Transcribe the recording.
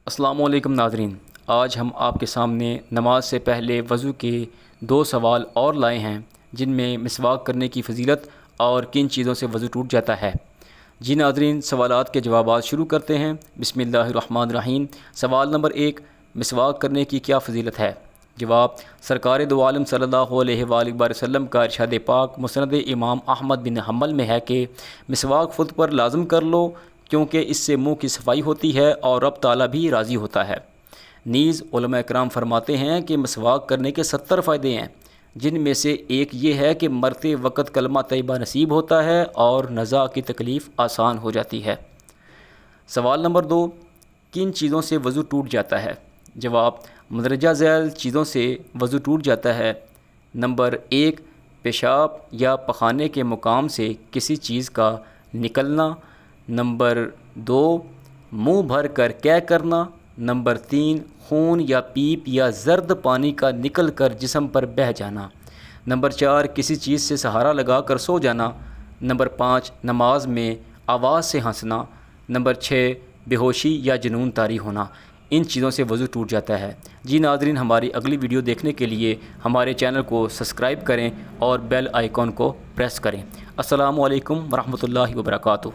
السلام علیکم ناظرین، آج ہم آپ کے سامنے نماز سے پہلے وضو کے 2 سوال اور لائے ہیں جن میں مسواک کرنے کی فضیلت اور کن چیزوں سے وضو ٹوٹ جاتا ہے۔ جی ناظرین، سوالات کے جوابات شروع کرتے ہیں۔ بسم اللہ الرحمن الرحیم۔ سوال نمبر 1، مسواک کرنے کی کیا فضیلت ہے؟ جواب: سرکار دو عالم صلی اللہ علیہ وآلہ وسلم کا ارشاد پاک مسند امام احمد بن حنبل میں ہے کہ مسواک خود پر لازم کر لو، کیونکہ اس سے منہ کی صفائی ہوتی ہے اور رب تعالیٰ بھی راضی ہوتا ہے۔ نیز علماء کرام فرماتے ہیں کہ مسواک کرنے کے 70 فائدے ہیں، جن میں سے ایک یہ ہے کہ مرتے وقت کلمہ طیبہ نصیب ہوتا ہے اور نزا کی تکلیف آسان ہو جاتی ہے۔ سوال نمبر 2، کن چیزوں سے وضو ٹوٹ جاتا ہے؟ جواب: مندرجہ ذیل چیزوں سے وضو ٹوٹ جاتا ہے۔ نمبر 1، پیشاب یا پخانے کے مقام سے کسی چیز کا نکلنا۔ نمبر 2، منہ بھر کر قے کرنا۔ نمبر 3، خون یا پیپ یا زرد پانی کا نکل کر جسم پر بہہ جانا۔ نمبر 4، کسی چیز سے سہارا لگا کر سو جانا۔ نمبر 5، نماز میں آواز سے ہنسنا۔ نمبر 6، بے ہوشی یا جنون طاری ہونا۔ ان چیزوں سے وضو ٹوٹ جاتا ہے۔ جی ناظرین، ہماری اگلی ویڈیو دیکھنے کے لیے ہمارے چینل کو سبسکرائب کریں اور بیل آئیکن کو پریس کریں۔ السلام علیکم ورحمۃ اللہ وبرکاتہ۔